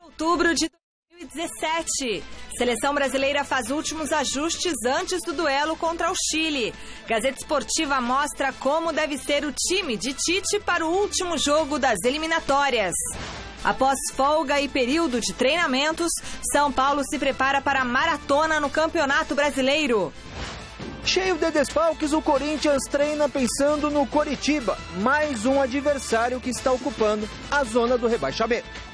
Outubro de 2017. Seleção brasileira faz últimos ajustes antes do duelo contra o Chile. Gazeta Esportiva mostra como deve ser o time de Tite para o último jogo das eliminatórias. Após folga e período de treinamentos, São Paulo se prepara para a maratona no Campeonato Brasileiro. Cheio de desfalques, o Corinthians treina pensando no Coritiba, mais um adversário que está ocupando a zona do rebaixamento.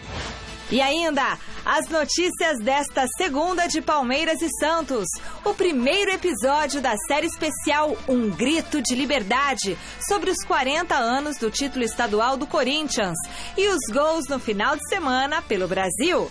E ainda, as notícias desta segunda de Palmeiras e Santos. O primeiro episódio da série especial Um Grito de Liberdade, sobre os 40 anos do título estadual do Corinthians. E os gols no final de semana pelo Brasil.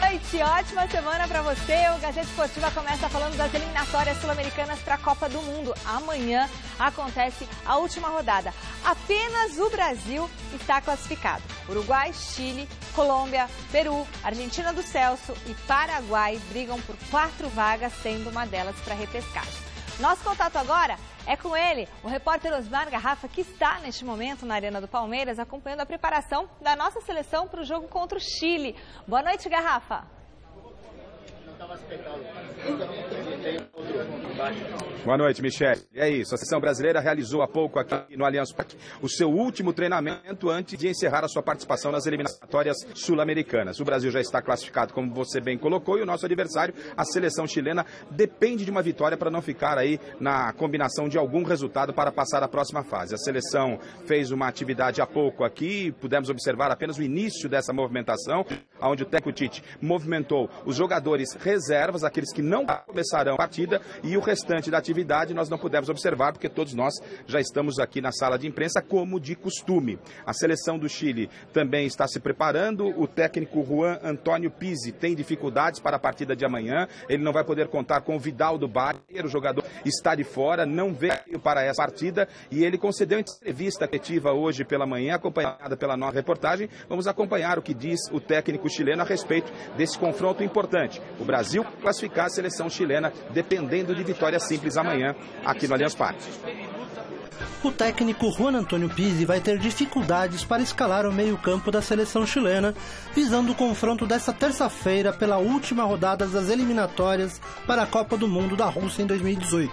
Boa noite, ótima semana para você. O Gazeta Esportiva começa falando das eliminatórias sul-americanas para a Copa do Mundo. Amanhã acontece a última rodada. Apenas o Brasil está classificado. Uruguai, Chile, Colômbia, Peru, Argentina do Celso e Paraguai brigam por 4 vagas, sendo uma delas para repescagem. Nosso contato agora é com ele, o repórter Osmar Garrafa, que está neste momento na Arena do Palmeiras, acompanhando a preparação da nossa seleção para o jogo contra o Chile. Boa noite, Garrafa. Boa noite, Michele. É isso, a seleção brasileira realizou há pouco aqui no Allianz Parque o seu último treinamento antes de encerrar a sua participação nas eliminatórias sul-americanas. O Brasil já está classificado, como você bem colocou, e o nosso adversário, a seleção chilena, depende de uma vitória para não ficar aí na combinação de algum resultado para passar à próxima fase. A seleção fez uma atividade há pouco aqui, pudemos observar apenas o início dessa movimentação, onde o técnico Tite movimentou os jogadores reservas, aqueles que não começarão a partida, e o restante da atividade nós não pudemos observar, porque todos nós já estamos aqui na sala de imprensa, como de costume. A seleção do Chile também está se preparando. O técnico Juan Antônio Pizzi tem dificuldades para a partida de amanhã. Ele não vai poder contar com o Vidal do Barrio, o jogador está de fora, não veio para essa partida, e ele concedeu entrevista coletiva hoje pela manhã, acompanhada pela nossa reportagem. Vamos acompanhar o que diz o técnico chileno a respeito desse confronto importante. O Brasil classificar a seleção chilena dependendo de vitória simples amanhã aqui no Allianz Parque. O técnico Juan Antônio Pizzi vai ter dificuldades para escalar o meio-campo da seleção chilena, visando o confronto desta terça-feira pela última rodada das eliminatórias para a Copa do Mundo da Rússia em 2018.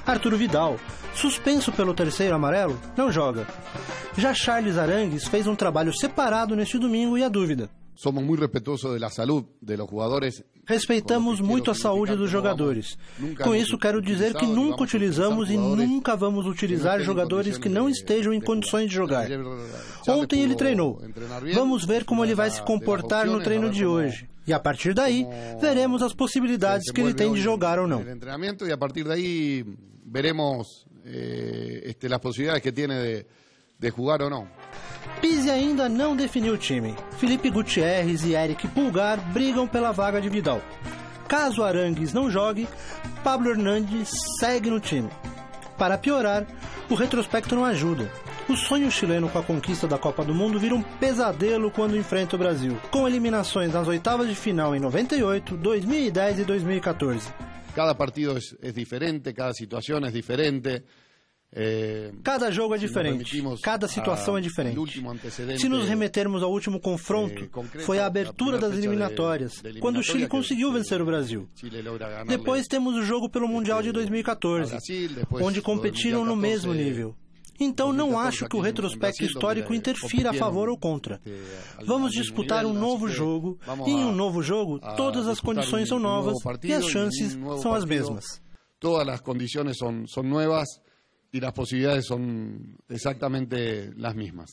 Arturo Vidal, suspenso pelo terceiro amarelo, não joga. Já Charles Arangues fez um trabalho separado neste domingo e a dúvida. Somos muito respeitosos da saúde dos jogadores. Respeitamos muito a saúde dos jogadores. Com isso, quero dizer que nunca utilizamos e nunca vamos utilizar jogadores que não estejam em condições de jogar. Ontem ele treinou. Vamos ver como ele vai se comportar no treino de hoje. E a partir daí, veremos as possibilidades que ele tem de jogar ou não. E a partir daí, veremos as possibilidades que tem de jogar ou não. Pizzi ainda não definiu o time. Felipe Gutierrez e Eric Pulgar brigam pela vaga de Vidal. Caso Arangues não jogue, Pablo Hernandes segue no time. Para piorar, o retrospecto não ajuda. O sonho chileno com a conquista da Copa do Mundo vira um pesadelo quando enfrenta o Brasil, com eliminações nas oitavas de final em 98, 2010 e 2014. Cada partido é diferente, cada situação é diferente. Cada jogo é diferente, cada situação é diferente. Se nos remetermos ao último confronto, foi a abertura das eliminatórias, quando o Chile conseguiu vencer o Brasil. Depois temos o jogo pelo Mundial de 2014, onde competiram no mesmo nível. Então não acho que o retrospecto histórico interfira a favor ou contra. Vamos disputar um novo jogo, e em um novo jogo todas as condições são novas e as chances são as mesmas. Todas as condições são novas. E as possibilidades são exatamente as mesmas.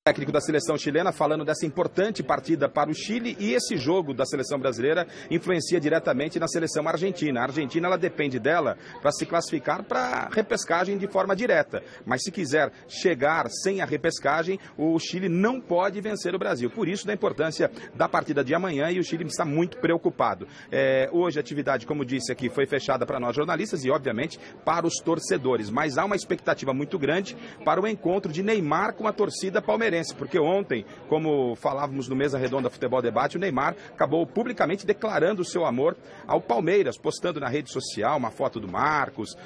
O técnico da seleção chilena falando dessa importante partida para o Chile, e esse jogo da seleção brasileira influencia diretamente na seleção argentina. A Argentina, ela depende dela para se classificar para a repescagem de forma direta, mas se quiser chegar sem a repescagem, o Chile não pode vencer o Brasil. Por isso da importância da partida de amanhã, e o Chile está muito preocupado. Hoje a atividade, como disse aqui, foi fechada para nós jornalistas e obviamente para os torcedores, mas há uma expectativa muito grande para o encontro de Neymar com a torcida palmeirense. palmeirense, porque ontem, como falávamos no Mesa Redonda Futebol Debate, o Neymar acabou publicamente declarando o seu amor ao Palmeiras, postando na rede social uma foto do Marcos,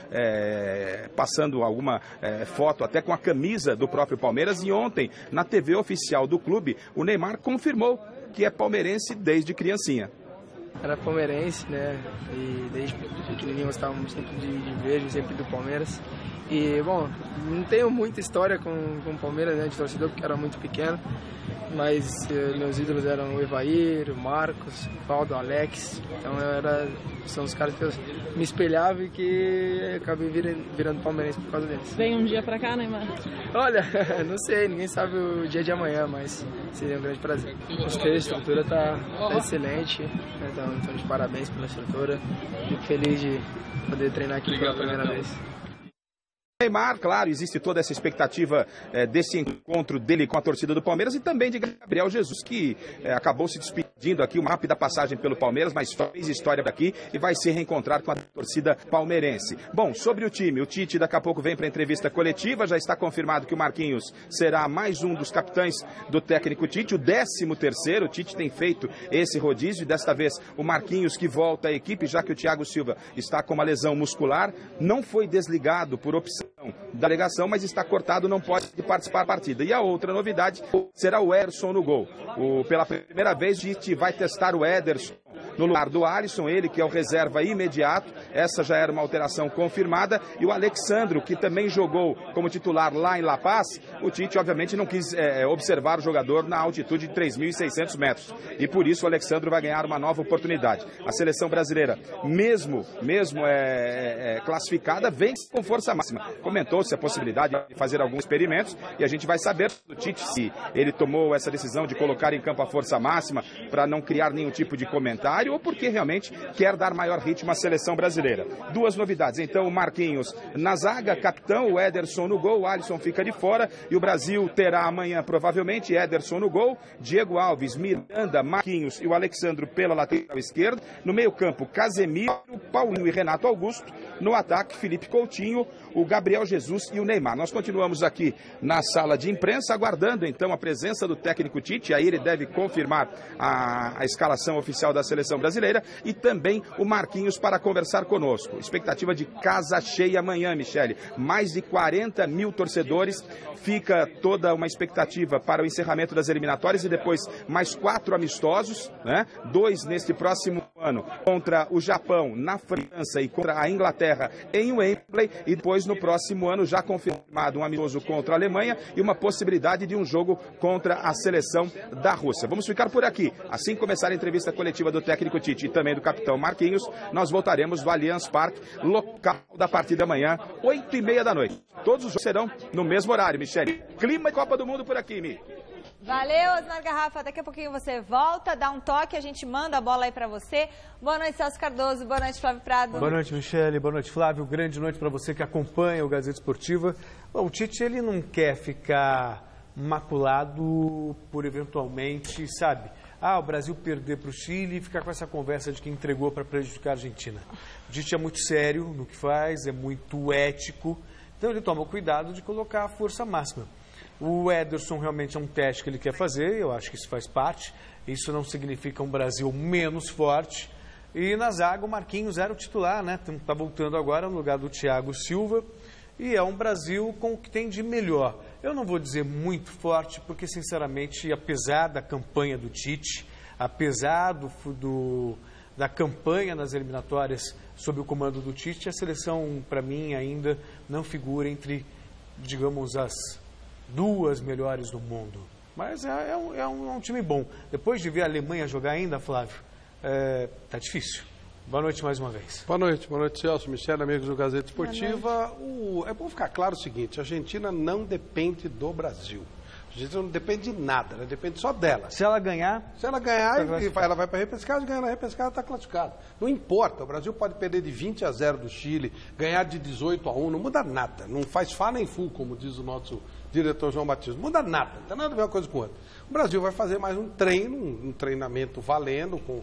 passando alguma foto até com a camisa do próprio Palmeiras, e ontem, na TV oficial do clube, o Neymar confirmou que é palmeirense desde criancinha. Era palmeirense, né? E desde pequenininho gostávamos sempre de ver, sempre do Palmeiras. E, bom, não tenho muita história com o Palmeiras, né, de torcedor, porque era muito pequeno. Mas meus ídolos eram o Evair, o Marcos, o Paulo, o Alex. Então são os caras que eu me espelhava e que acabei virando palmeirense por causa deles. Vem um dia pra cá, Neymar? Olha, não sei, ninguém sabe o dia de amanhã, mas seria um grande prazer. Gostei, a estrutura tá excelente, né, então de parabéns pela estrutura. Fico feliz de poder treinar aqui pela primeira vez. Neymar, claro, existe toda essa expectativa desse encontro dele com a torcida do Palmeiras e também de Gabriel Jesus, que acabou se despedindo aqui, uma rápida passagem pelo Palmeiras, mas fez história daqui e vai se reencontrar com a torcida palmeirense. Bom, sobre o time, o Tite daqui a pouco vem para a entrevista coletiva, já está confirmado que o Marquinhos será mais um dos capitães do técnico Tite, o 13º, o Tite tem feito esse rodízio e desta vez o Marquinhos que volta à equipe, já que o Thiago Silva está com uma lesão muscular, não foi desligado por opção da delegação, mas está cortado, não pode participar da partida. E a outra novidade será o Ederson no gol. Pela primeira vez, a gente vai testar o Ederson no lugar do Alisson, ele que é o reserva imediato, essa já era uma alteração confirmada, e o Alexandro, que também jogou como titular lá em La Paz, o Tite obviamente não quis observar o jogador na altitude de 3.600 metros, e por isso o Alexandro vai ganhar uma nova oportunidade. A seleção brasileira, mesmo classificada, vem com força máxima. Comentou-se a possibilidade de fazer alguns experimentos, e a gente vai saber do Tite se ele tomou essa decisão de colocar em campo a força máxima para não criar nenhum tipo de comentário, ou porque realmente quer dar maior ritmo à seleção brasileira. Duas novidades, então, o Marquinhos na zaga, capitão, o Ederson no gol, o Alisson fica de fora, e o Brasil terá amanhã, provavelmente, Ederson no gol, Diego Alves, Miranda, Marquinhos e o Alexandro pela lateral esquerda, no meio campo, Casemiro, Paulinho e Renato Augusto, no ataque, Felipe Coutinho, o Gabriel Jesus e o Neymar. Nós continuamos aqui na sala de imprensa, aguardando então a presença do técnico Tite, aí ele deve confirmar a escalação oficial da seleção brasileira, e também o Marquinhos para conversar conosco. Expectativa de casa cheia amanhã, Michele. Mais de 40 mil torcedores, fica toda uma expectativa para o encerramento das eliminatórias e depois mais 4 amistosos, né? 2 neste próximo ano contra o Japão na França e contra a Inglaterra em Wembley, e depois no próximo ano já confirmado um amistoso contra a Alemanha e uma possibilidade de um jogo contra a seleção da Rússia. Vamos ficar por aqui. Assim começar a entrevista coletiva do técnico Tite e também do capitão Marquinhos, nós voltaremos do Allianz Parque, local da partida amanhã, 8h30 da noite. Todos os jogos serão no mesmo horário, Michele. Clima de Copa do Mundo por aqui, Mi. Valeu, Osmar Garrafa. Daqui a pouquinho você volta, dá um toque, a gente manda a bola aí pra você. Boa noite, Celso Cardoso. Boa noite, Flávio Prado. Boa noite, Michele. Boa noite, Flávio. Grande noite para você que acompanha o Gazeta Esportiva. Bom, o Tite, ele não quer ficar maculado por eventualmente, sabe, o Brasil perder para o Chile e ficar com essa conversa de que entregou para prejudicar a Argentina. O Tite é muito sério no que faz, é muito ético, então ele toma o cuidado de colocar a força máxima. O Ederson realmente é um teste que ele quer fazer, eu acho que isso faz parte, isso não significa um Brasil menos forte. E na zaga o Marquinhos era o titular, né? Está voltando agora no lugar do Thiago Silva, e é um Brasil com o que tem de melhor. Eu não vou dizer muito forte, porque, sinceramente, apesar da campanha do Tite, apesar da campanha nas eliminatórias sob o comando do Tite, a seleção, para mim, ainda não figura entre, digamos, as 2 melhores do mundo. Mas é um time bom. Depois de ver a Alemanha jogar ainda, Flávio, tá difícil. Boa noite mais uma vez. Boa noite, Celso, Michele, amigos do Gazeta Esportiva. É bom ficar claro o seguinte, a Argentina não depende do Brasil. A Argentina não depende de nada, ela depende só dela. Se ela ganhar, ela vai para a repescagem, ganhando a repescagem, está classificada. Não importa, o Brasil pode perder de 20-0 do Chile, ganhar de 18-1, não muda nada. Não faz fá nem fu, como diz o nosso diretor João Batista. Não muda nada, não tem nada a ver uma coisa com outra. O Brasil vai fazer mais um treinamento valendo, com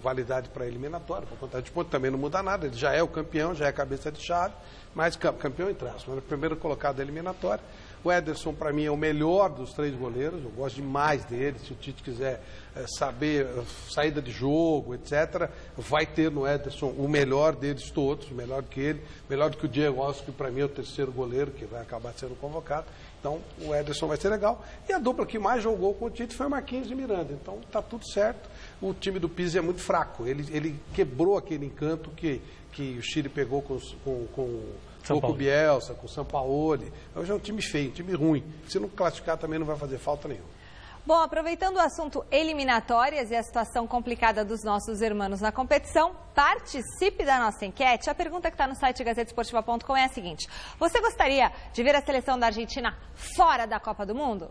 validade para eliminatória, para contar de ponto, também não muda nada, ele já é o campeão, já é cabeça de chave, mas campeão entre aspas, primeiro colocado da eliminatória. O Ederson, para mim, é o melhor dos 3 goleiros. Eu gosto demais dele. Se o Tite quiser saber saída de jogo, etc., vai ter no Ederson o melhor deles todos, melhor que ele, melhor do que o Diego Alves, que para mim é o 3º goleiro, que vai acabar sendo convocado. Então, o Ederson vai ser legal. E a dupla que mais jogou com o Tite foi o Marquinhos e Miranda. Então, tá tudo certo. O time do Pizzi é muito fraco. Ele quebrou aquele encanto que o Chile pegou com o Bielsa, com o Sampaoli. Hoje é um time feio, um time ruim. Se não classificar também não vai fazer falta nenhuma. Bom, aproveitando o assunto eliminatórias e a situação complicada dos nossos irmãos na competição, participe da nossa enquete. A pergunta que está no site gazetesportiva.com é a seguinte: você gostaria de ver a seleção da Argentina fora da Copa do Mundo?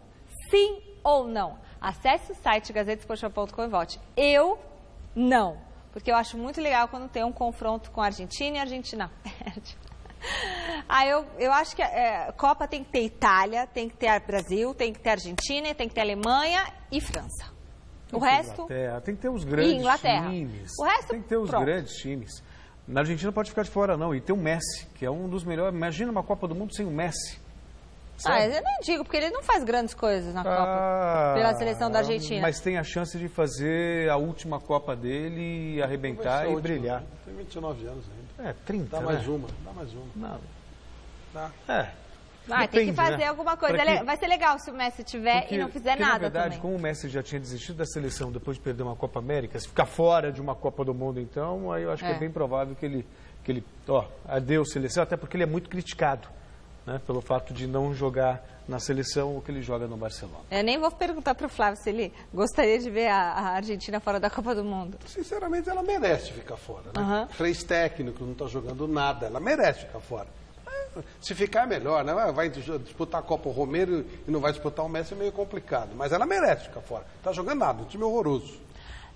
Sim ou não? Acesse o site gazetesportiva.com e vote. Eu não, porque eu acho muito legal quando tem um confronto com a Argentina e a Argentina perde. Eu acho que a Copa tem que ter Itália, tem que ter Brasil, tem que ter Argentina, tem que ter Alemanha e França. O resto... Inglaterra, tem que ter os grandes times. O resto, tem que ter os grandes times. Na Argentina pode ficar de fora, não. E tem o Messi, que é um dos melhores. Imagina uma Copa do Mundo sem o Messi. Eu nem digo, porque ele não faz grandes coisas na Copa, pela seleção da Argentina. Mas tem a chance de fazer a última Copa dele, arrebentar e brilhar. Tem 29 anos ainda. 30, dá mais uma. Não. Tá. Tem que fazer alguma coisa. Vai ser legal se o Messi tiver e não fizer nada na verdade, também. como o Messi já tinha desistido da seleção depois de perder uma Copa América, se ficar fora de uma Copa do Mundo, então, aí eu acho que é bem provável que ele adeus seleção, até porque ele é muito criticado. Né, pelo fato de não jogar na seleção o que ele joga no Barcelona. Eu nem vou perguntar para o Flávio se ele gostaria de ver a Argentina fora da Copa do Mundo. Sinceramente, ela merece ficar fora. Né? 3 técnicos, não está jogando nada, ela merece ficar fora. Se ficar é melhor, né? Vai disputar a Copa o Romero e não vai disputar o Messi, é meio complicado. Mas ela merece ficar fora. Está jogando nada, um time horroroso.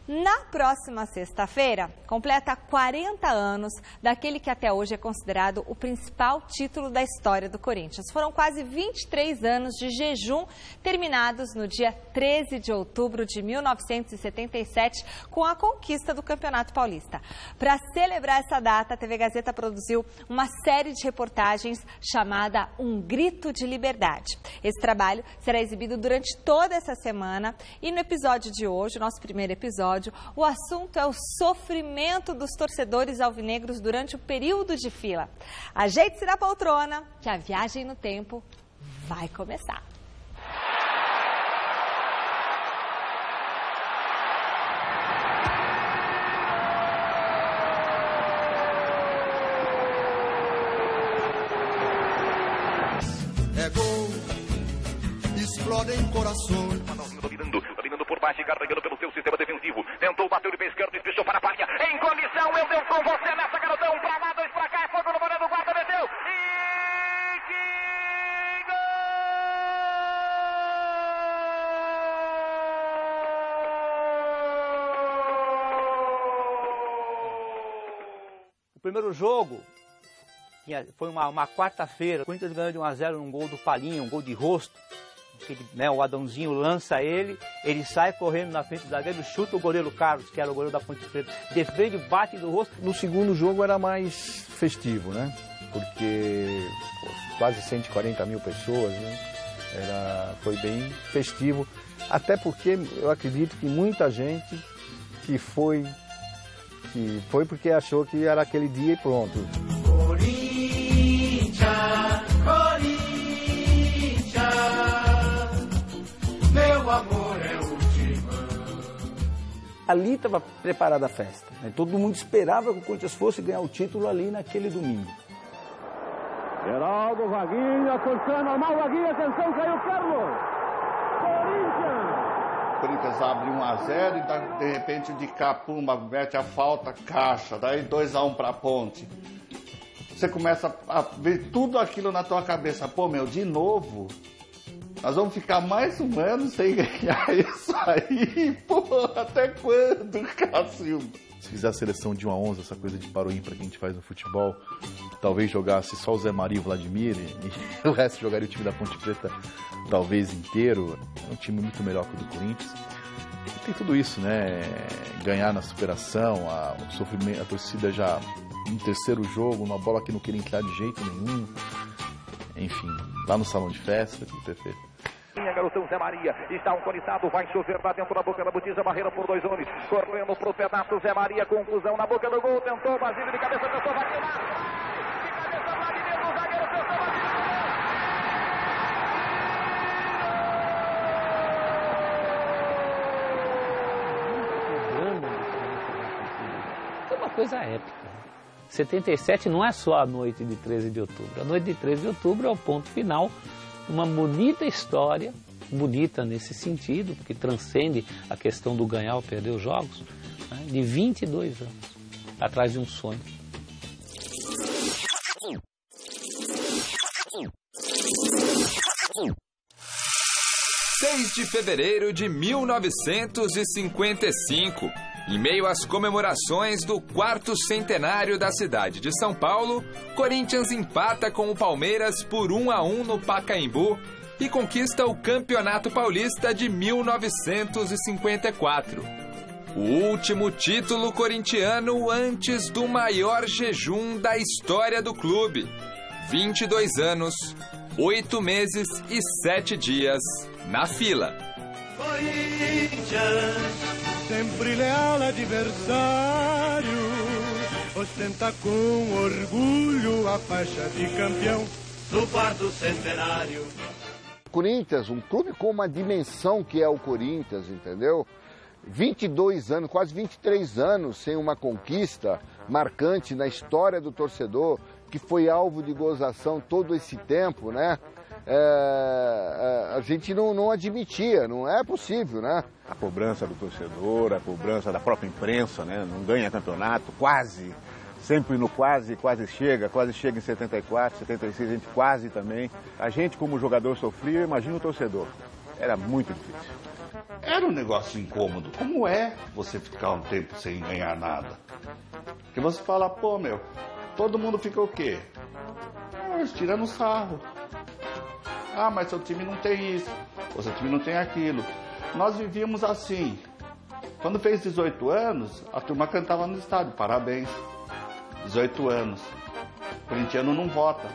Na próxima sexta-feira, completa 40 anos daquele que até hoje é considerado o principal título da história do Corinthians. Foram quase 23 anos de jejum, terminados no dia 13 de outubro de 1977, com a conquista do Campeonato Paulista. Para celebrar essa data, a TV Gazeta produziu uma série de reportagens chamada Um Grito de Liberdade. Esse trabalho será exibido durante toda essa semana e no episódio de hoje, o nosso primeiro episódio, o assunto é o sofrimento dos torcedores alvinegros durante o período de fila. Ajeite-se na poltrona, que a viagem no tempo vai começar. É gol, explode em coração. Dominando por baixo e carregando pelo seu sistema defensivo. Tentou, bateu de pé esquerdo, espichou para a palha. Em condição, eu deu com você nessa, garotão. Pra lá, 2 pra cá, é fogo no goleiro, guarda, meteu. E que gol! O primeiro jogo foi uma quarta-feira. O Corinthians ganhou de 1-0 num gol do Palinha, um gol de rosto. O Adãozinho lança ele sai correndo na frente do zagueiro, chuta o goleiro Carlos, que era o goleiro da Ponte Preta, defende, bate do rosto. No segundo jogo era mais festivo, né? Porque quase 140 mil pessoas, né? Foi bem festivo, até porque eu acredito que muita gente que foi porque achou que era aquele dia e pronto. Corinthians, meu amor é o timão. Ali estava preparada a festa, né? Todo mundo esperava que o Corinthians fosse ganhar o título ali naquele domingo. Geraldo, Vaguinho, atenção, normal, Vaguinho, atenção, caiu Carlos. Corinthians abre 1-0 e de repente de cá, pumba, mete a falta, caixa, daí 2-1 para a Ponte. Você começa a ver tudo aquilo na tua cabeça, pô, de novo? Nós vamos ficar mais um ano sem ganhar isso aí? Pô, até quando, Cássio? Se fizer a seleção de 1 a 11, essa coisa de paro ímpar que a gente faz no futebol, talvez jogasse só o Zé Maria e o Vladimir, e o resto jogaria o time da Ponte Preta talvez inteiro. É um time muito melhor que o do Corinthians. E tem tudo isso, né? Ganhar na superação, o sofrimento, a torcida já no terceiro jogo, uma bola que não queria entrar de jeito nenhum. enfim, lá no salão de festa, tudo perfeito. Garotão Zé Maria, está um conitado, vai chover lá dentro da boca da botija, barreira por 2 homens, correndo pro pedaço, Zé Maria, conclusão na boca do gol, tentou, Basílio de cabeça, tentou, vai queimar, de cabeça, Vladimir, o zagueiro, tentou, É uma coisa épica. 77 não é só a noite de 13 de outubro, a noite de 13 de outubro é o ponto final, uma bonita história, bonita nesse sentido, porque transcende a questão do ganhar ou perder os jogos, né, de 22 anos, atrás de um sonho. (6 de fevereiro de 1955). Em meio às comemorações do 4º centenário da cidade de São Paulo, Corinthians empata com o Palmeiras por 1-1 no Pacaembu e conquista o Campeonato Paulista de 1954. O último título corintiano antes do maior jejum da história do clube. 22 anos, 8 meses e 7 dias na fila. Corinthians, sempre leal adversário, ostenta com orgulho a faixa de campeão do 4º centenário. Corinthians, um clube com uma dimensão que é o Corinthians, entendeu? 22 anos, quase 23 anos sem uma conquista marcante na história do torcedor, que foi alvo de gozação todo esse tempo, né? A gente não admitia, não é possível, né? A cobrança do torcedor, a cobrança da própria imprensa, né? Não ganha campeonato, quase, sempre no quase chega em 74, 76, a gente quase também. A gente como jogador sofria, imagina o torcedor, era muito difícil. Era um negócio incômodo, como é você ficar um tempo sem ganhar nada? Porque você fala, pô meu, todo mundo fica o quê? Tirando sarro. Ah, mas seu time não tem isso, ou seu time não tem aquilo. Nós vivíamos assim. Quando fez 18 anos, a turma cantava no estádio, parabéns. 18 anos. O corintiano não vota,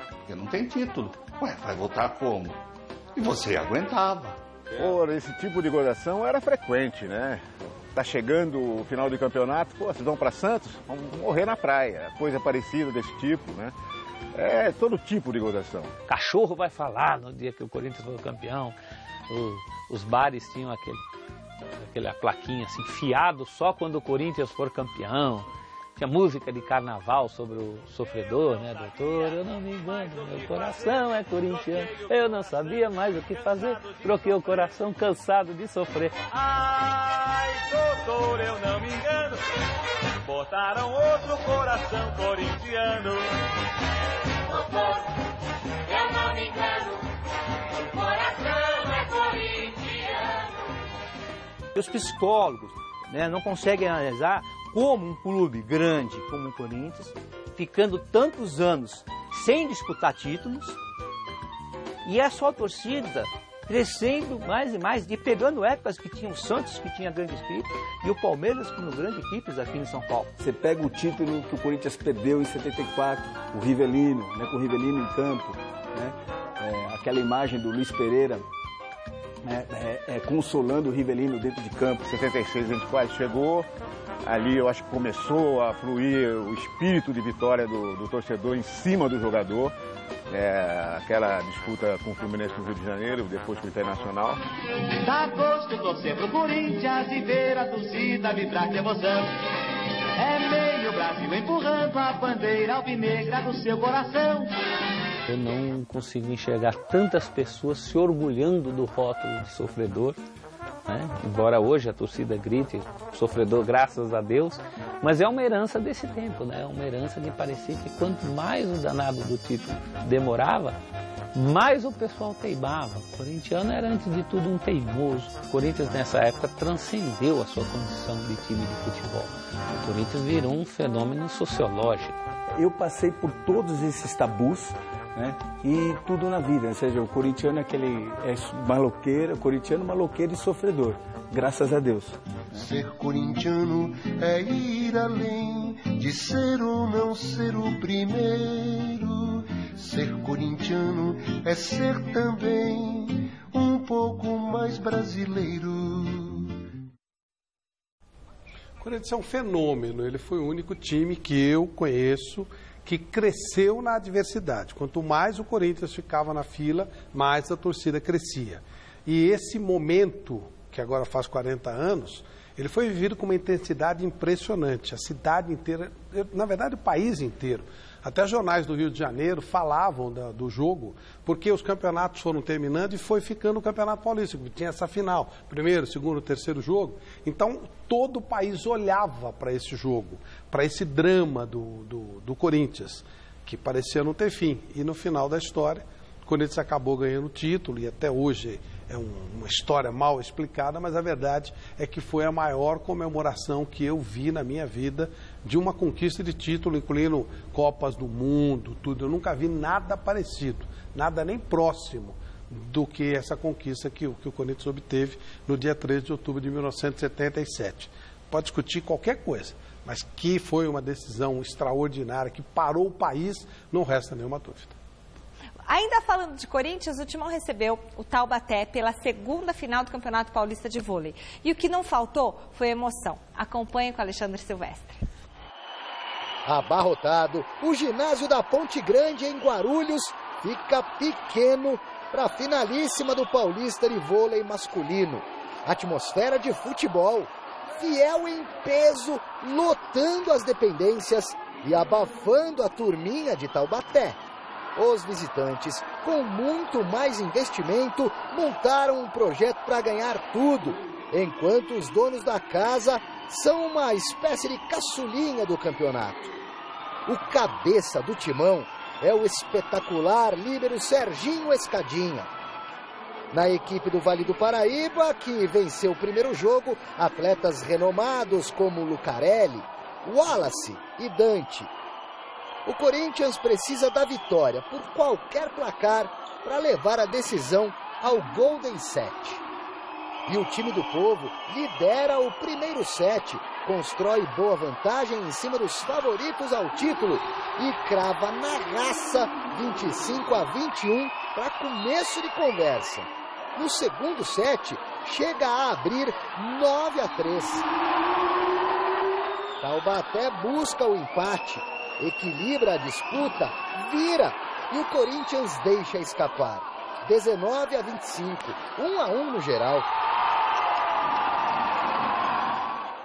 porque não tem título. Ué, vai votar como? E você aguentava. Por esse tipo de gozação era frequente, né? Tá chegando o final do campeonato, pô, vocês vão para Santos? Vão morrer na praia. Coisa parecida desse tipo, né? É todo tipo de gozação. Cachorro vai falar no dia que o Corinthians foi campeão. Os bares tinham aquela plaquinha assim, fiado só quando o Corinthians for campeão. Tinha música de carnaval sobre o sofredor, né, doutor? Eu não me engano, meu coração é corintiano. Eu não sabia mais o que fazer, troquei o coração cansado de sofrer. Ai, doutor, eu não me engano, botaram outro coração corintiano. Doutor, eu não me engano, o coração é corintiano. Os psicólogos, né, não conseguem analisar como um clube grande como o Corinthians, ficando tantos anos sem disputar títulos, e é só a torcida crescendo mais e mais, e pegando épocas que tinha o Santos, que tinha grande equipe, e o Palmeiras como grande equipes aqui em São Paulo. Você pega o título que o Corinthians perdeu em 74, o Rivelino, né, com o Rivelino em campo, né, aquela imagem do Luiz Pereira, consolando o Rivelino dentro de campo. 76 a gente quase chegou, ali eu acho que começou a fluir o espírito de vitória do torcedor em cima do jogador. Aquela disputa com o Fluminense no Rio de Janeiro, depois com o Internacional. Dá gosto torcer pro Corinthians e ver a torcida vibrar de emoção. É meio Brasil empurrando a bandeira alvinegra do seu coração. Eu não consigo enxergar tantas pessoas se orgulhando do rótulo de sofredor, né? Embora hoje a torcida grite sofredor, graças a Deus, mas é uma herança desse tempo, né? É uma herança de parecer que quanto mais o danado do título demorava, mais o pessoal teimava. O corintiano era, antes de tudo, um teimoso. O Corinthians, nessa época, transcendeu a sua condição de time de futebol. O Corinthians virou um fenômeno sociológico. Eu passei por todos esses tabus, né? E tudo na vida, ou seja, o corintiano é maloqueiro, o corintiano maloqueiro e sofredor, graças a Deus. Ser corintiano é ir além de ser ou não ser o primeiro. Ser corintiano é ser também um pouco mais brasileiro. O Corinthians é um fenômeno, ele foi o único time que eu conheço que cresceu na adversidade. Quanto mais o Corinthians ficava na fila, mais a torcida crescia. E esse momento, que agora faz 40 anos, ele foi vivido com uma intensidade impressionante. A cidade inteira, na verdade o país inteiro. Até jornais do Rio de Janeiro falavam do jogo, porque os campeonatos foram terminando e foi ficando o Campeonato Paulista, que tinha essa final, primeiro, segundo, terceiro jogo. Então, todo o país olhava para esse jogo, para esse drama do Corinthians, que parecia não ter fim. E no final da história, o Corinthians acabou ganhando o título, e até hoje é uma história mal explicada, mas a verdade é que foi a maior comemoração que eu vi na minha vida de uma conquista de título, incluindo Copas do Mundo, tudo. Eu nunca vi nada parecido, nada nem próximo do que essa conquista que o Corinthians obteve no dia 13 de outubro de 1977. Pode discutir qualquer coisa, mas que foi uma decisão extraordinária, que parou o país, não resta nenhuma dúvida. Ainda falando de Corinthians, o Timão recebeu o Taubaté pela segunda final do Campeonato Paulista de Vôlei. E o que não faltou foi emoção. Acompanhe com Alexandre Silvestre. Abarrotado, o ginásio da Ponte Grande em Guarulhos fica pequeno para a finalíssima do Paulista de Vôlei masculino. Atmosfera de futebol, fiel em peso, lotando as dependências e abafando a turminha de Taubaté. Os visitantes, com muito mais investimento, montaram um projeto para ganhar tudo, enquanto os donos da casa são uma espécie de caçulinha do campeonato. O cabeça do Timão é o espetacular líbero Serginho Escadinha. Na equipe do Vale do Paraíba, que venceu o primeiro jogo, atletas renomados como Lucarelli, Wallace e Dante. O Corinthians precisa da vitória por qualquer placar para levar a decisão ao Golden Set. E o time do povo lidera o primeiro set, constrói boa vantagem em cima dos favoritos ao título e crava na raça 25-21 para começo de conversa. No segundo set, chega a abrir 9-3. Taubaté busca o empate, equilibra a disputa, vira e o Corinthians deixa escapar. 19-25, 1-1 no geral.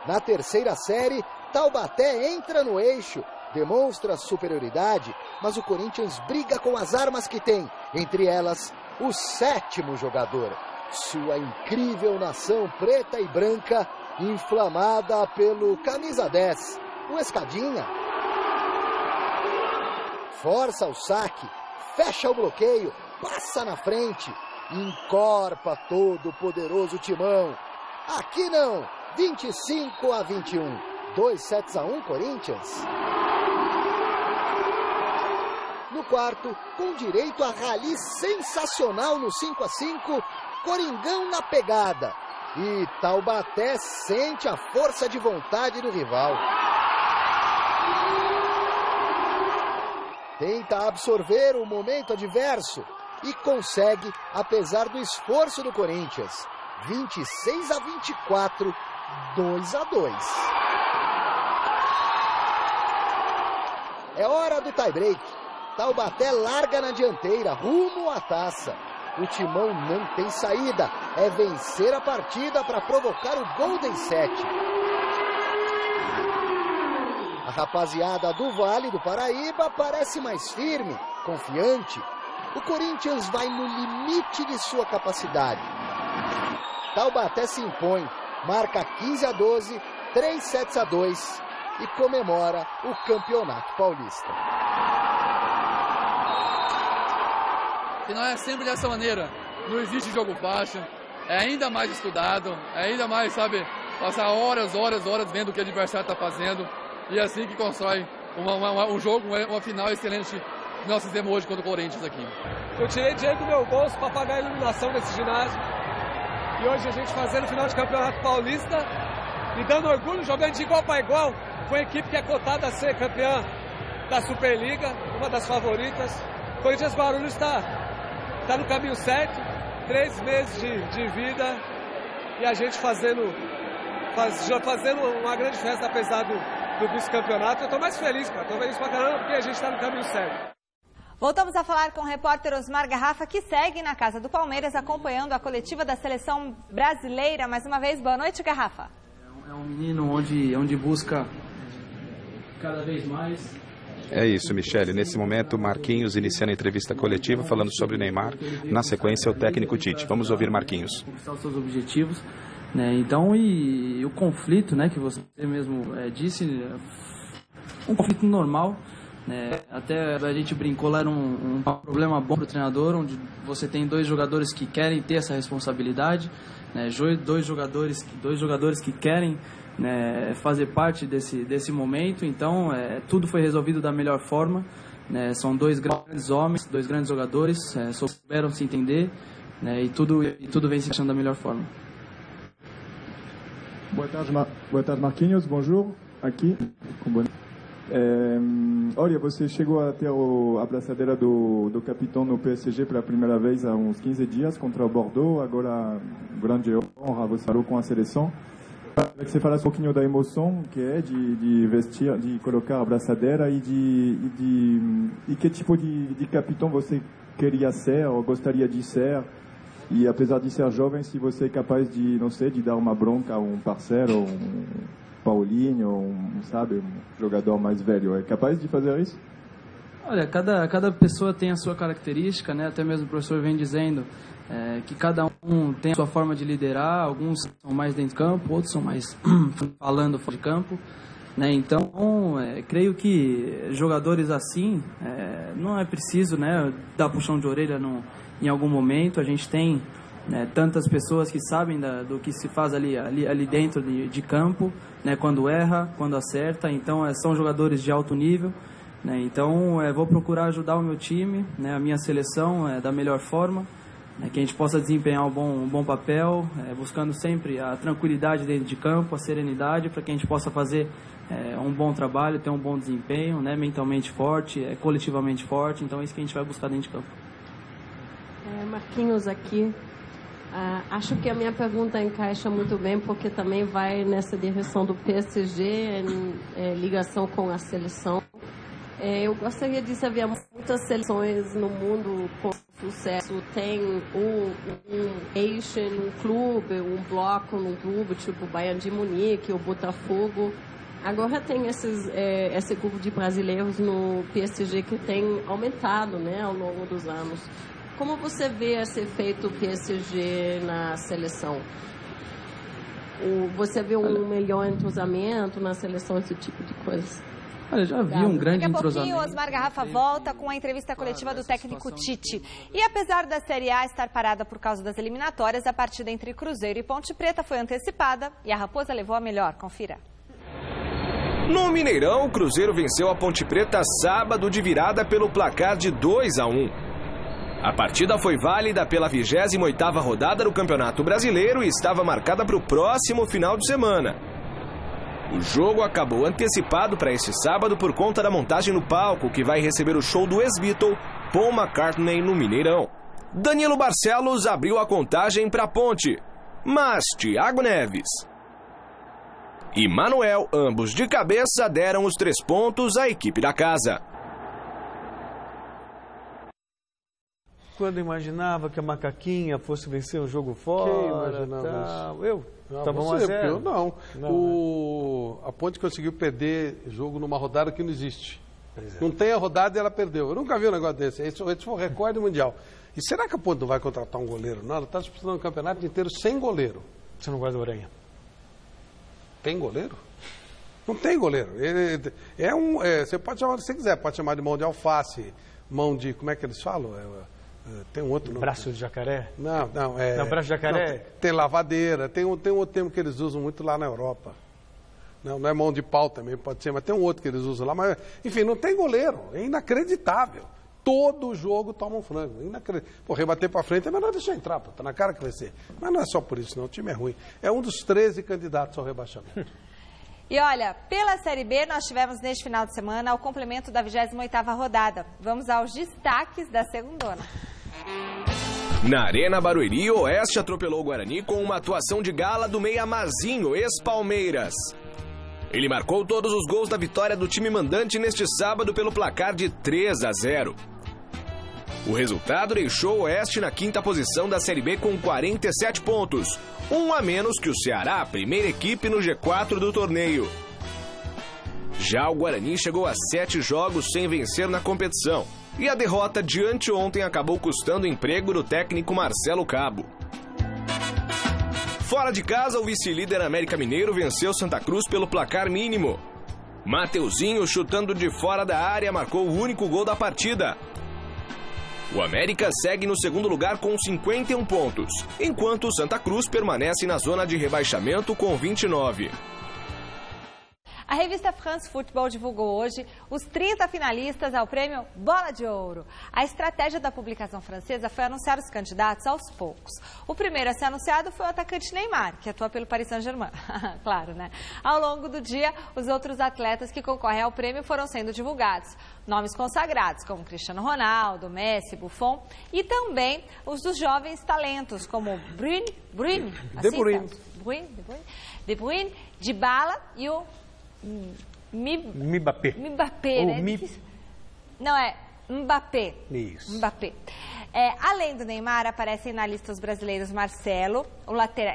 Na terceira série, Taubaté entra no eixo, demonstra superioridade, mas o Corinthians briga com as armas que tem, entre elas o sétimo jogador. Sua incrível nação preta e branca, inflamada pelo camisa 10, o Escadinha. Força o saque, fecha o bloqueio, passa na frente, encorpa todo o poderoso Timão. Aqui não, 25-21, 2-1 Corinthians. No quarto, com direito a rally sensacional no 5-5, Coringão na pegada. E Taubaté sente a força de vontade do rival. Tenta absorver o momento adverso e consegue, apesar do esforço do Corinthians. 26-24, 2-2. É hora do tie-break. Taubaté larga na dianteira, rumo à taça. O Timão não tem saída, é vencer a partida para provocar o Golden Set. A rapaziada do Vale do Paraíba parece mais firme, confiante. O Corinthians vai no limite de sua capacidade. Taubaté se impõe, marca 15-12, 3-2 e comemora o Campeonato Paulista. E não é sempre dessa maneira, não existe jogo fácil, é ainda mais estudado, é ainda mais, sabe, passar horas vendo o que o adversário está fazendo, e é assim que constrói um jogo, uma final excelente que nós fizemos hoje contra o Corinthians aqui. Eu tirei dinheiro do meu bolso para pagar a iluminação desse ginásio, e hoje a gente fazendo final de Campeonato Paulista, me dando orgulho, jogando de igual para igual, com a equipe que é cotada a ser campeã da Superliga, uma das favoritas. Corinthians Guarulhos está no caminho certo, 3 meses de vida e a gente fazendo uma grande festa apesar do vice-campeonato. Eu estou mais feliz, cara, estou feliz pra caramba porque a gente está no caminho certo. Voltamos a falar com o repórter Osmar Garrafa, que segue na casa do Palmeiras acompanhando a coletiva da seleção brasileira. Mais uma vez, boa noite, Garrafa. É um menino onde busca cada vez mais. É isso, Michele. Nesse momento, Marquinhos iniciando a entrevista coletiva falando sobre Neymar. Na sequência, o técnico Tite. Vamos ouvir Marquinhos. Conquistar os seus objetivos, né? Então, e o conflito, né, que você mesmo disse, um conflito normal. Até a gente brincou lá, era um problema bom para o treinador, onde você tem 2 jogadores que querem ter essa responsabilidade, né? dois jogadores que querem, né, fazer parte desse momento. Então tudo foi resolvido da melhor forma, né? São 2 grandes homens, 2 grandes jogadores, souberam se entender, né? e tudo vem se achando da melhor forma. Boa tarde, Marquinhos, bonjour, aqui. Olha, você chegou a ter a abraçadeira do capitão no PSG pela primeira vez há uns 15 dias contra o Bordeaux, agora grande honra, você falou com a seleção. Queria que você falasse um pouquinho da emoção que é de vestir, de colocar a abraçadeira e que tipo de capitão você queria ser ou gostaria de ser. E apesar de ser jovem, se você é capaz de, não sei, de dar uma bronca a um parceiro, um Paulinho, sabe, um jogador mais velho, é capaz de fazer isso? Olha, cada pessoa tem a sua característica, né? Até mesmo o professor vem dizendo que cada um tem a sua forma de liderar, alguns são mais dentro de campo, outros são mais falando fora de campo, né? Então, creio que jogadores assim, não é preciso, né, dar puxão de orelha em algum momento. A gente tem tantas pessoas que sabem do que se faz ali dentro de campo, né, quando erra, quando acerta. Então são jogadores de alto nível, né? Então vou procurar ajudar o meu time, né, a minha seleção da melhor forma, né, que a gente possa desempenhar um bom papel, buscando sempre a tranquilidade dentro de campo, a serenidade, para que a gente possa fazer um bom trabalho, ter um bom desempenho, né, mentalmente forte, coletivamente forte. Então é isso que a gente vai buscar dentro de campo. Marquinhos aqui. Acho que a minha pergunta encaixa muito bem, porque também vai nessa direção do PSG, ligação com a seleção. Eu gostaria de saber, muitas seleções no mundo com sucesso tem um eixo, um clube, um bloco num clube, tipo o Bayern de Munique, o Botafogo. Agora tem esse grupo de brasileiros no PSG que tem aumentado, né, ao longo dos anos. Como você vê esse efeito PSG na seleção? Você vê um melhor entrosamento na seleção, esse tipo de coisa? Olha, já vi um grande entrosamento. Daqui a pouquinho, Osmar Garrafa volta com a entrevista coletiva do técnico Tite. E apesar da Série A estar parada por causa das eliminatórias, a partida entre Cruzeiro e Ponte Preta foi antecipada e a Raposa levou a melhor. Confira. No Mineirão, o Cruzeiro venceu a Ponte Preta sábado de virada pelo placar de 2-1. A partida foi válida pela 28ª rodada do Campeonato Brasileiro e estava marcada para o próximo final de semana. O jogo acabou antecipado para este sábado por conta da montagem no palco, que vai receber o show do ex-Beatle Paul McCartney no Mineirão. Danilo Barcelos abriu a contagem para a Ponte, mas Thiago Neves e Manuel, ambos de cabeça, deram os 3 pontos à equipe da casa. Quando imaginava que a Macaquinha fosse vencer um jogo fora? Quem imaginava isso? Eu? Tava 1-0. Eu não. A Ponte conseguiu perder jogo numa rodada que não existe. Não tem a rodada e ela perdeu. Eu nunca vi um negócio desse. Esse foi o recorde mundial. E será que a Ponte não vai contratar um goleiro? Não, ela está disputando o campeonato inteiro sem goleiro. Você não gosta do Aranha? Tem goleiro? Não tem goleiro. Você pode chamar, se você quiser, pode chamar de mão de alface, mão de, como é que eles falam? Tem um outro nome. Braço de jacaré? Não, braço de jacaré? Não, tem lavadeira, tem um outro termo que eles usam muito lá na Europa. Não é mão de pau também, pode ser, mas tem um outro que eles usam lá. Mas, enfim, não tem goleiro, é inacreditável. Todo jogo toma um frango, inacreditável. Pô, rebater pra frente é melhor deixar entrar, tá na cara que vai ser. Mas não é só por isso não, o time é ruim. É um dos 13 candidatos ao rebaixamento. E olha, pela Série B nós tivemos neste final de semana o complemento da 28ª rodada. Vamos aos destaques da segundona. Na Arena Barueri, o Oeste atropelou o Guarani com uma atuação de gala do meia Mazinho, ex-Palmeiras. Ele marcou todos os gols da vitória do time mandante neste sábado pelo placar de 3-0. O resultado deixou o Oeste na 5ª posição da Série B com 47 pontos, um a menos que o Ceará, a primeira equipe no G4 do torneio. Já o Guarani chegou a 7 jogos sem vencer na competição, e a derrota de anteontem acabou custando o emprego do técnico Marcelo Cabo. Fora de casa, o vice-líder América Mineiro venceu Santa Cruz pelo placar mínimo. Mateuzinho, chutando de fora da área, marcou o único gol da partida. O América segue no segundo lugar com 51 pontos, enquanto o Santa Cruz permanece na zona de rebaixamento com 29. A revista France Football divulgou hoje os 30 finalistas ao prêmio Bola de Ouro. A estratégia da publicação francesa foi anunciar os candidatos aos poucos. O primeiro a ser anunciado foi o atacante Neymar, que atua pelo Paris Saint-Germain. Claro, né? Ao longo do dia, os outros atletas que concorrem ao prêmio foram sendo divulgados. Nomes consagrados, como Cristiano Ronaldo, Messi, Buffon, e também os dos jovens talentos, como De Bruyne, Dybala e o Mbappé. Né? Não, é Mbappé. Isso. Mbappé. Além do Neymar, aparecem na lista os brasileiros Marcelo,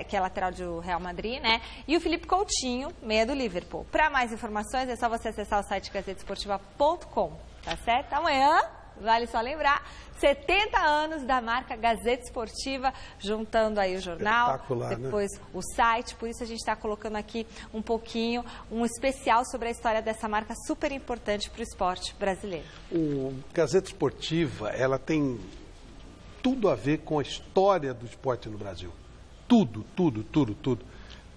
que é lateral do Real Madrid, né? E o Felipe Coutinho, meia do Liverpool. Para mais informações, é só você acessar o site gazetesportiva.com, tá certo? Amanhã, vale só lembrar, 70 anos da marca Gazeta Esportiva, juntando aí o jornal, depois o site, por isso a gente está colocando aqui um pouquinho, um especial sobre a história dessa marca super importante para o esporte brasileiro. O Gazeta Esportiva, ela tem tudo a ver com a história do esporte no Brasil. Tudo.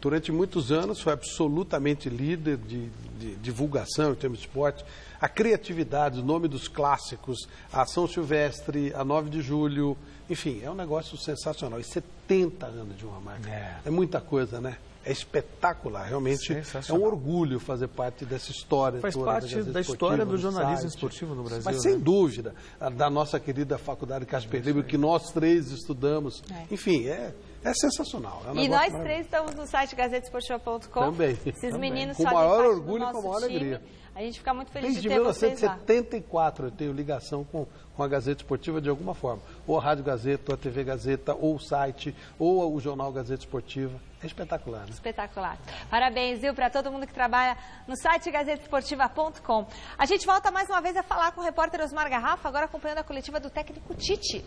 Durante muitos anos foi absolutamente líder de divulgação em termos de esporte. A criatividade, o nome dos clássicos, a São Silvestre, a 9 de julho, enfim, é um negócio sensacional. E 70 anos de uma marca. É muita coisa, né? É espetacular, realmente é um orgulho fazer parte dessa história. Faz parte da história do jornalismo esportivo no Brasil. Mas sem dúvida, da nossa querida faculdade Casper Libero, que nós três estudamos. Enfim, é sensacional. E nós três estamos no site gazetesportiva.com. Também. Esses meninos com o maior orgulho e com a maior alegria. A gente fica muito feliz Desde de ter vocês lá. Desde 1974 eu tenho ligação com a Gazeta Esportiva de alguma forma. Ou a Rádio Gazeta, ou a TV Gazeta, ou o site, ou o jornal Gazeta Esportiva. É espetacular, né? Espetacular. Parabéns, viu, para todo mundo que trabalha no site gazetesportiva.com. A gente volta mais uma vez a falar com o repórter Osmar Garrafa, agora acompanhando a coletiva do técnico Tite.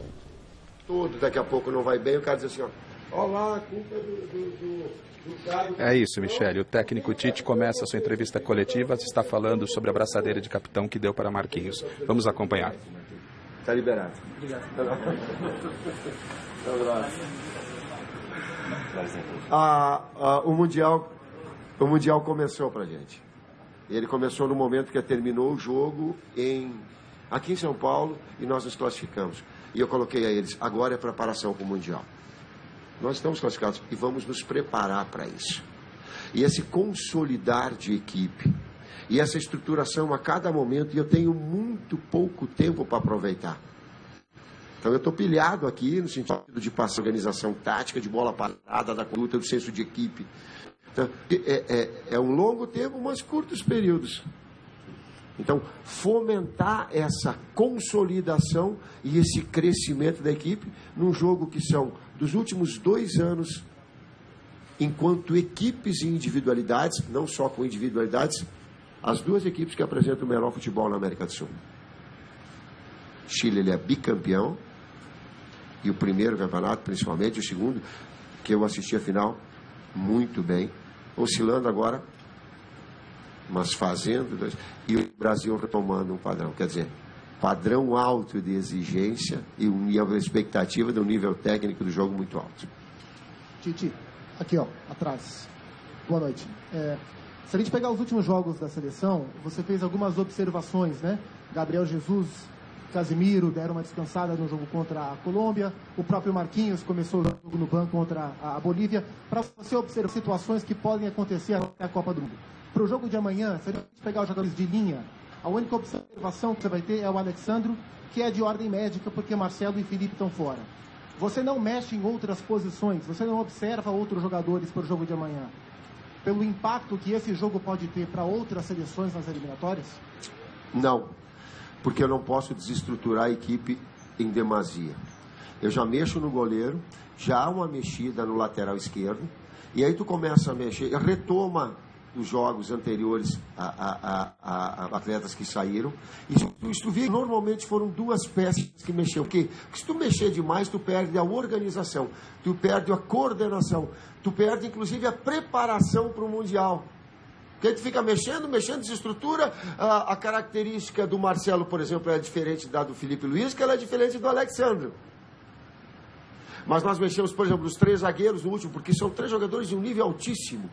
Tudo daqui a pouco não vai bem, o cara diz assim, ó, olá, a culpa É isso, Michele. O técnico Tite começa a sua entrevista coletiva, está falando sobre a braçadeira de capitão que deu para Marquinhos. Vamos acompanhar. Está liberado. Obrigado. O Mundial começou pra gente. Ele começou no momento que terminou o jogo aqui em São Paulo e nós nos classificamos. E eu coloquei a eles, agora é preparação para o Mundial. Nós estamos classificados e vamos nos preparar para isso. E esse consolidar de equipe e essa estruturação a cada momento, e eu tenho muito pouco tempo para aproveitar. Então eu estou pilhado aqui no sentido de passar organização tática, de bola parada, da conduta, do senso de equipe. Então, é um longo tempo, mas curtos períodos. Então, fomentar essa consolidação e esse crescimento da equipe num jogo que são, dos últimos 2 anos, enquanto equipes e individualidades, não só com individualidades, as 2 equipes que apresentam o melhor futebol na América do Sul. Chile, ele é bicampeão, e o primeiro campeonato, principalmente, o segundo, que eu assisti a final, muito bem, oscilando agora, mas fazendo, e o Brasil retomando um padrão, quer dizer, padrão alto de exigência e uma expectativa de um nível técnico do jogo muito alto. Tite, aqui ó, atrás, boa noite. Se a gente pegar os últimos jogos da seleção, você fez algumas observações, né? Gabriel Jesus, Casemiro deram uma descansada no jogo contra a Colômbia, o próprio Marquinhos começou o jogo no banco contra a Bolívia, para você observar situações que podem acontecer na Copa do Mundo. Para o jogo de amanhã, se a gente pegar os jogadores de linha, a única observação que você vai ter é o Alexandro, que é de ordem médica, porque Marcelo e Felipe estão fora. Você não mexe em outras posições, você não observa outros jogadores para o jogo de amanhã. Pelo impacto que esse jogo pode ter para outras seleções nas eliminatórias? Não, porque eu não posso desestruturar a equipe em demasia. Eu já mexo no goleiro, já há uma mexida no lateral esquerdo, e aí tu começa a mexer, retoma os jogos anteriores a atletas que saíram. E se tu vê, normalmente foram duas peças que mexeu. Porque se tu mexer demais, tu perde a organização, tu perde a coordenação, tu perde inclusive a preparação para o Mundial. Porque aí tu fica mexendo, desestrutura. A característica do Marcelo, por exemplo, é diferente da do Felipe Luiz, que ela é diferente do Alexandre. Mas nós mexemos, por exemplo, os 3 zagueiros no último, porque são 3 jogadores de um nível altíssimo.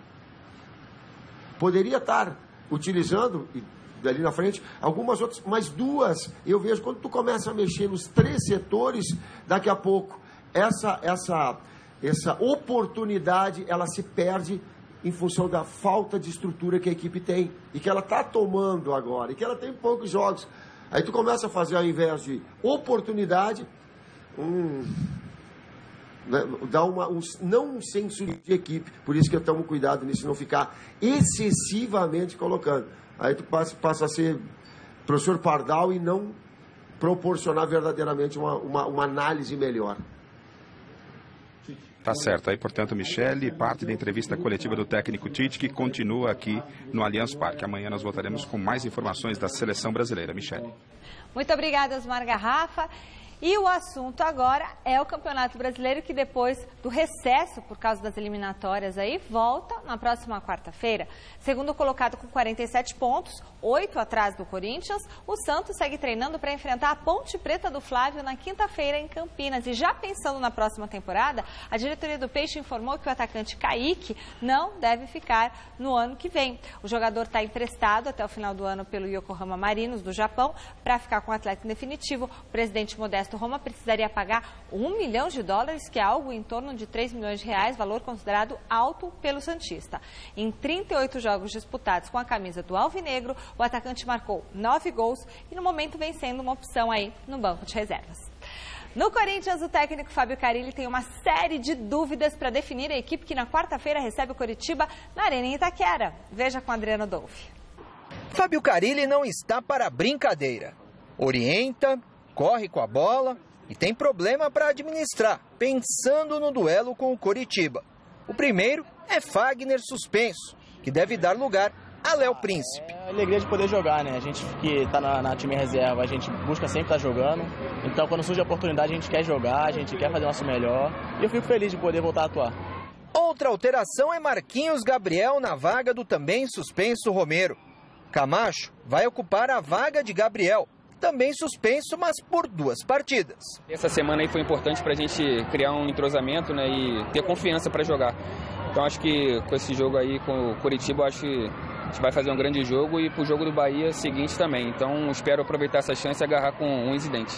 Poderia estar utilizando, dali na frente, algumas outras, mas 2, eu vejo, quando tu começa a mexer nos 3 setores, daqui a pouco, essa oportunidade, ela se perde em função da falta de estrutura que a equipe tem, e que ela está tomando agora, e que ela tem poucos jogos. Aí tu começa a fazer, ao invés de oportunidade, dá não um senso de equipe. Por isso que eu tomo cuidado nisso, não ficar excessivamente colocando. Aí tu passa a ser professor Pardal e não proporcionar verdadeiramente uma análise melhor. Tá certo. Aí, portanto, Michele, parte da entrevista coletiva do técnico Tite, que continua aqui no Allianz Parque. Amanhã nós voltaremos com mais informações da seleção brasileira. Michele. Muito obrigada, Osmar Garrafa. E o assunto agora é o Campeonato Brasileiro, que depois do recesso, por causa das eliminatórias aí, volta na próxima quarta-feira. Segundo colocado com 47 pontos, 8 atrás do Corinthians, o Santos segue treinando para enfrentar a Ponte Preta do Flávio na quinta-feira em Campinas. E já pensando na próxima temporada, a diretoria do Peixe informou que o atacante Kaique não deve ficar no ano que vem. O jogador está emprestado até o final do ano pelo Yokohama Marinos, do Japão, para ficar com o atleta em definitivo. O presidente Modesto Roma precisaria pagar $1 milhão, que é algo em torno de R$3 milhões, valor considerado alto pelo santista. Em 38 jogos disputados com a camisa do Alvinegro, o atacante marcou 9 gols e no momento vem sendo uma opção aí no banco de reservas. No Corinthians, o técnico Fábio Carilli tem uma série de dúvidas para definir a equipe que na quarta-feira recebe o Coritiba na Arena em Itaquera. Veja com Adriano Dolfi. Fábio Carilli não está para brincadeira. Orienta, corre com a bola e tem problema para administrar, pensando no duelo com o Coritiba. O primeiro é Fagner suspenso, que deve dar lugar a Léo Príncipe. É a alegria de poder jogar, né? A gente que está na time reserva, a gente busca sempre estar jogando. Então, quando surge a oportunidade, a gente quer jogar, a gente quer fazer o nosso melhor. E eu fico feliz de poder voltar a atuar. Outra alteração é Marquinhos Gabriel na vaga do também suspenso Romero. Camacho vai ocupar a vaga de Gabriel, também suspenso, mas por 2 partidas. Essa semana aí foi importante para a gente criar um entrosamento, né, e ter confiança para jogar. Então acho que com esse jogo aí com o Coritiba, acho que a gente vai fazer um grande jogo e para o jogo do Bahia seguinte também. Então espero aproveitar essa chance e agarrar com um incidente.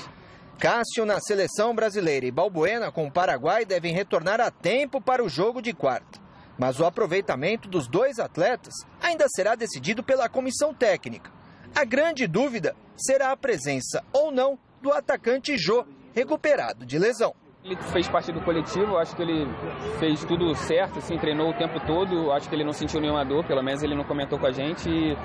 Cássio na seleção brasileira e Balbuena com o Paraguai devem retornar a tempo para o jogo de quarta. Mas o aproveitamento dos 2 atletas ainda será decidido pela comissão técnica. A grande dúvida será a presença ou não do atacante Jô, recuperado de lesão. Ele fez parte do coletivo, acho que ele fez tudo certo, assim, treinou o tempo todo, acho que ele não sentiu nenhuma dor, pelo menos ele não comentou com a gente. E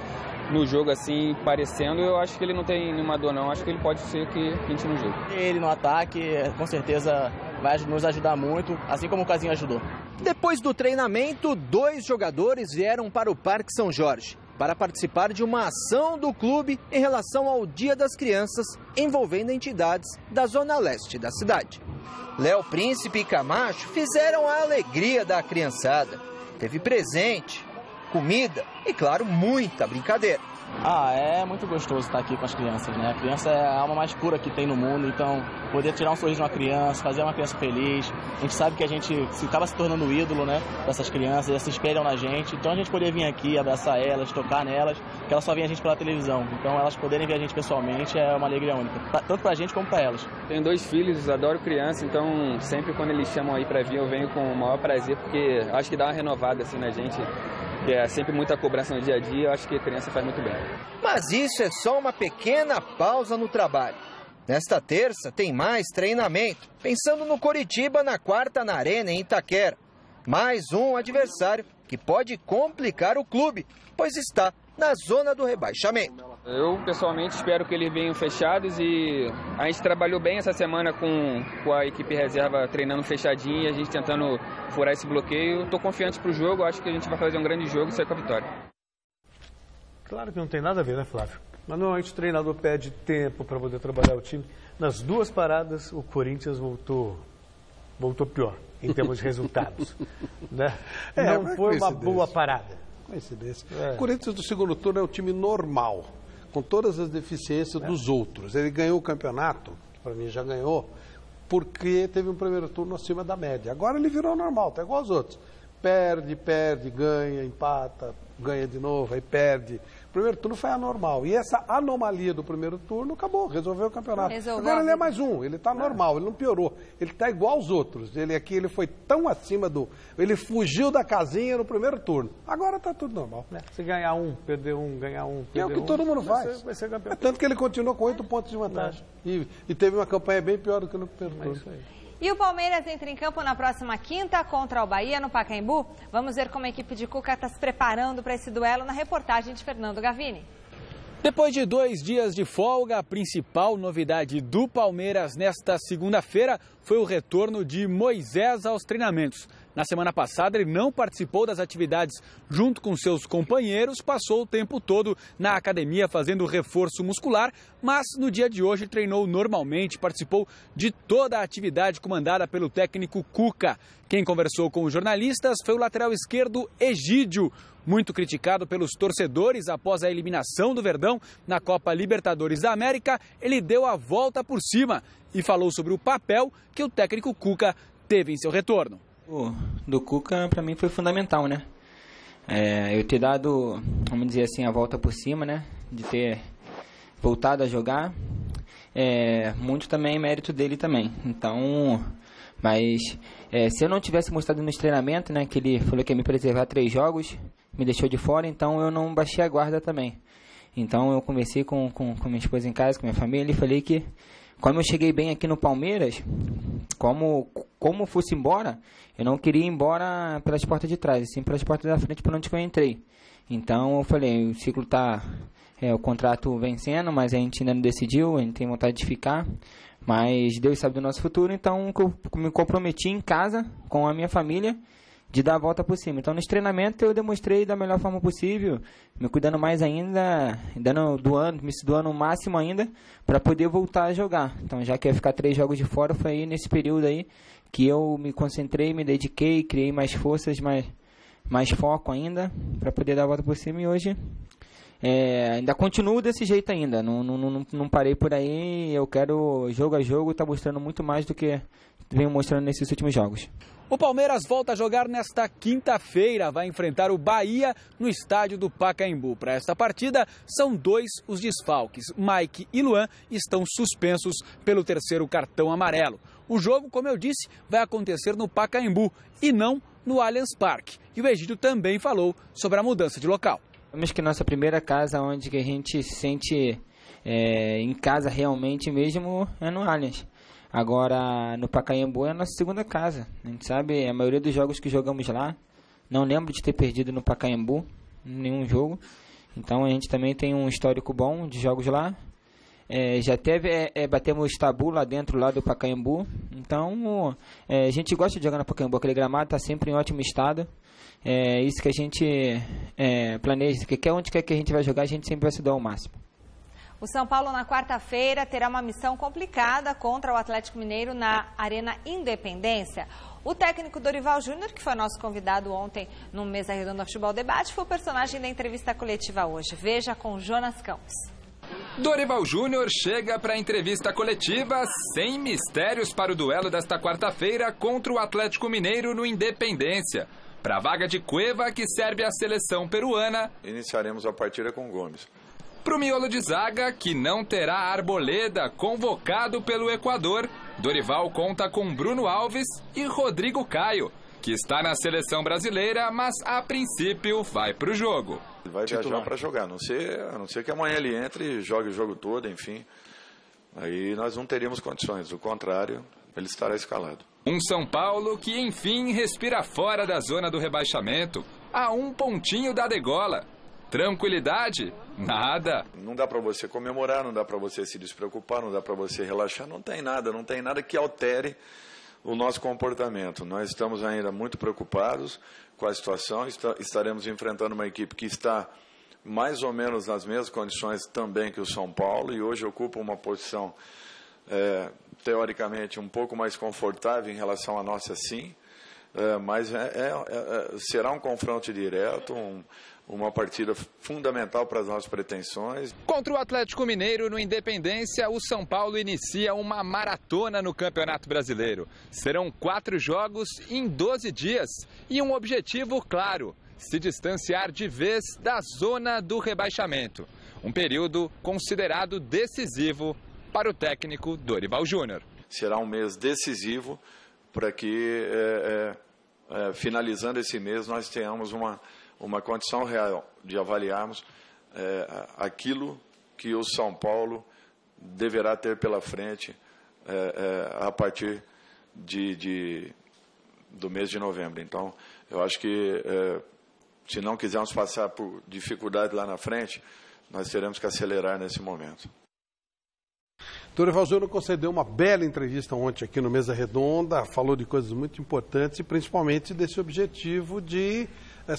no jogo, assim, parecendo, eu acho que ele não tem nenhuma dor não, acho que ele pode ser que pinte no jogo. Ele no ataque, com certeza, vai nos ajudar muito, assim como o Casinho ajudou. Depois do treinamento, 2 jogadores vieram para o Parque São Jorge para participar de uma ação do clube em relação ao Dia das Crianças, envolvendo entidades da zona leste da cidade. Léo Príncipe e Camacho fizeram a alegria da criançada. Teve presente, comida e, claro, muita brincadeira. É muito gostoso estar aqui com as crianças, né? A criança é a alma mais pura que tem no mundo, então poder tirar um sorriso de uma criança, fazer uma criança feliz, a gente sabe que a gente acaba se tornando o ídolo, né, dessas crianças, elas se espelham na gente, então a gente poder vir aqui, abraçar elas, tocar nelas, que elas só veem a gente pela televisão, então elas poderem ver a gente pessoalmente é uma alegria única, tanto pra gente como pra elas. Tenho 2 filhos, adoro criança, então sempre quando eles chamam aí pra vir eu venho com o maior prazer, porque acho que dá uma renovada assim na gente. que é sempre muita cobrança no dia a dia, eu acho que a criança faz muito bem. Mas isso é só uma pequena pausa no trabalho. Nesta terça tem mais treinamento, pensando no Coritiba na quarta na Arena em Itaquera. Mais um adversário que pode complicar o clube, pois está na zona do rebaixamento. Eu, pessoalmente, espero que eles venham fechados e a gente trabalhou bem essa semana com a equipe reserva treinando fechadinho e a gente tentando furar esse bloqueio. Estou confiante para o jogo, acho que a gente vai fazer um grande jogo e sair com a vitória. Claro que não tem nada a ver, né, Flávio? Mas normalmente o treinador pede tempo para poder trabalhar o time. Nas duas paradas, o Corinthians voltou pior em termos de resultados. Né? Não foi uma boa parada. Coincidência. O Corinthians do segundo turno é um time normal, com todas as deficiências dos outros. Ele ganhou o campeonato, para mim já ganhou, porque teve um primeiro turno acima da média. Agora ele virou normal, tá igual aos outros. Perde, ganha, empata, ganha de novo, aí perde. O primeiro turno foi anormal. E essa anomalia do primeiro turno acabou, resolveu o campeonato. Agora ele é mais um, ele está normal, ele não piorou. Ele está igual aos outros. Ele foi tão acima do... Ele fugiu da casinha no primeiro turno. Agora está tudo normal. Se ganhar um, perder um, ganhar um, perder um... É o que todo mundo faz. Vai ser campeão. Tanto que ele continuou com 8 pontos de vantagem. E teve uma campanha bem pior do que no primeiro turno. Isso aí. E o Palmeiras entra em campo na próxima quinta contra o Bahia, no Pacaembu. Vamos ver como a equipe de Cuca está se preparando para esse duelo na reportagem de Fernando Gavini. Depois de 2 dias de folga, a principal novidade do Palmeiras nesta segunda-feira foi o retorno de Moisés aos treinamentos. Na semana passada, ele não participou das atividades junto com seus companheiros, passou o tempo todo na academia fazendo reforço muscular, mas no dia de hoje treinou normalmente, participou de toda a atividade comandada pelo técnico Cuca. Quem conversou com os jornalistas foi o lateral esquerdo Egídio, muito criticado pelos torcedores após a eliminação do Verdão na Copa Libertadores da América. Ele deu a volta por cima e falou sobre o papel que o técnico Cuca teve em seu retorno. Do Cuca, para mim, foi fundamental, né? Eu ter dado, vamos dizer assim, a volta por cima, né? De ter voltado a jogar. Muito também é mérito dele também. Então, mas se eu não tivesse mostrado nos treinamentos, né? Que ele falou que ia me preservar 3 jogos, me deixou de fora, então eu não baixei a guarda também. Então eu conversei com minha esposa em casa, com minha família, e falei que como eu cheguei bem aqui no Palmeiras, como fosse embora, eu não queria ir embora pelas portas de trás, assim pelas portas da frente por onde eu entrei. Então eu falei, o ciclo está, o contrato vencendo, mas a gente ainda não decidiu, a gente tem vontade de ficar, mas Deus sabe do nosso futuro, então eu me comprometi em casa com a minha família de dar a volta por cima. Então, nos treinamentos eu demonstrei da melhor forma possível, me cuidando mais ainda, me doando o máximo ainda, para poder voltar a jogar. Então, já que ia ficar 3 jogos de fora, foi aí nesse período aí que eu me concentrei, me dediquei, criei mais forças, mais foco ainda, para poder dar a volta por cima. E hoje ainda continuo desse jeito ainda, não parei por aí. Eu quero, jogo a jogo, tá mostrando muito mais do que venho mostrando nesses últimos jogos. O Palmeiras volta a jogar nesta quinta-feira, vai enfrentar o Bahia no estádio do Pacaembu. Para esta partida, são 2 os desfalques. Mike e Luan estão suspensos pelo 3º cartão amarelo. O jogo, como eu disse, vai acontecer no Pacaembu e não no Allianz Parque. E o Egídio também falou sobre a mudança de local. Acho que nossa primeira casa, onde que a gente se sente em casa realmente mesmo, é no Allianz. Agora, no Pacaembu é a nossa segunda casa. A gente sabe, a maioria dos jogos que jogamos lá, não lembro de ter perdido no Pacaembu, nenhum jogo. Então, a gente também tem um histórico bom de jogos lá. Já teve, batemos tabu lá dentro lá do Pacaembu. Então, a gente gosta de jogar no Pacaembu. Aquele gramado está sempre em ótimo estado. Isso que a gente planeja. Porque onde quer que a gente vai jogar, a gente sempre vai se dar ao máximo. O São Paulo, na quarta-feira, terá uma missão complicada contra o Atlético Mineiro na Arena Independência. O técnico Dorival Júnior, que foi nosso convidado ontem no Mesa Redonda Futebol Debate, foi o personagem da entrevista coletiva hoje. Veja com Jonas Campos. Dorival Júnior chega para a entrevista coletiva sem mistérios para o duelo desta quarta-feira contra o Atlético Mineiro no Independência. Para a vaga de Cueva, que serve à seleção peruana. Iniciaremos a partida com Gomes. Para o miolo de zaga, que não terá Arboleda, convocado pelo Equador, Dorival conta com Bruno Alves e Rodrigo Caio. que está na seleção brasileira, mas a princípio vai para o jogo. Vai viajar para jogar, a não ser que amanhã ele entre e jogue o jogo todo, enfim. Aí nós não teríamos condições, do contrário, ele estará escalado. Um São Paulo que, enfim, respira fora da zona do rebaixamento, a um pontinho da degola. Tranquilidade? Nada. Não dá para você comemorar, não dá para você se despreocupar, não dá para você relaxar, não tem nada que altere o nosso comportamento. Nós estamos ainda muito preocupados com a situação, estaremos enfrentando uma equipe que está mais ou menos nas mesmas condições também que o São Paulo e hoje ocupa uma posição teoricamente um pouco mais confortável em relação à nossa, sim, mas será um confronto direto, uma partida fundamental para as nossas pretensões. Contra o Atlético Mineiro no Independência, o São Paulo inicia uma maratona no Campeonato Brasileiro. Serão 4 jogos em 12 dias e um objetivo claro: se distanciar de vez da zona do rebaixamento. Um período considerado decisivo para o técnico Dorival Júnior. Será um mês decisivo para que, finalizando esse mês, nós tenhamos uma condição real de avaliarmos aquilo que o São Paulo deverá ter pela frente a partir do mês de novembro. Então, eu acho que se não quisermos passar por dificuldade lá na frente, nós teremos que acelerar nesse momento. Dorival Júnior concedeu uma bela entrevista ontem aqui no Mesa Redonda, falou de coisas muito importantes e principalmente desse objetivo de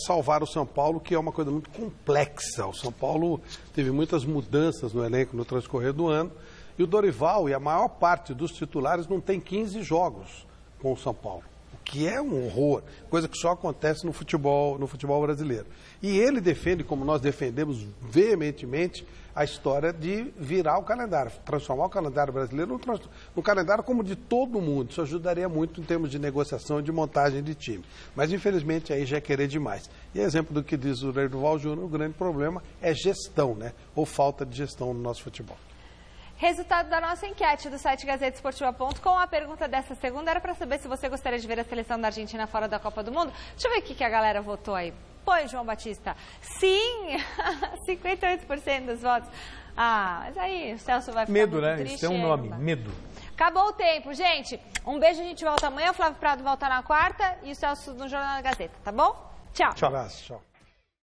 salvar o São Paulo, que é uma coisa muito complexa. O São Paulo teve muitas mudanças no elenco no transcorrer do ano e o Dorival e a maior parte dos titulares não tem 15 jogos com o São Paulo, o que é um horror, coisa que só acontece no futebol brasileiro. E ele defende, como nós defendemos veementemente, a história de virar o calendário, transformar o calendário brasileiro no calendário como de todo mundo. Isso ajudaria muito em termos de negociação e de montagem de time. Mas, infelizmente, aí já é querer demais. E exemplo do que diz o Dorival Júnior, o grande problema é gestão, né? Ou falta de gestão no nosso futebol. Resultado da nossa enquete do site GazettaEsportiva.com. A pergunta dessa segunda era para saber se você gostaria de ver a seleção da Argentina fora da Copa do Mundo. Deixa eu ver o que a galera votou aí. Pois, João Batista. Sim, 58% dos votos. Ah, mas aí o Celso vai ficar medo, muito né? triste. Isso é um nome, medo. Acabou o tempo, gente. Um beijo, a gente volta amanhã. O Flávio Prado volta na quarta e o Celso no Jornal da Gazeta, tá bom? Tchau. Tchau.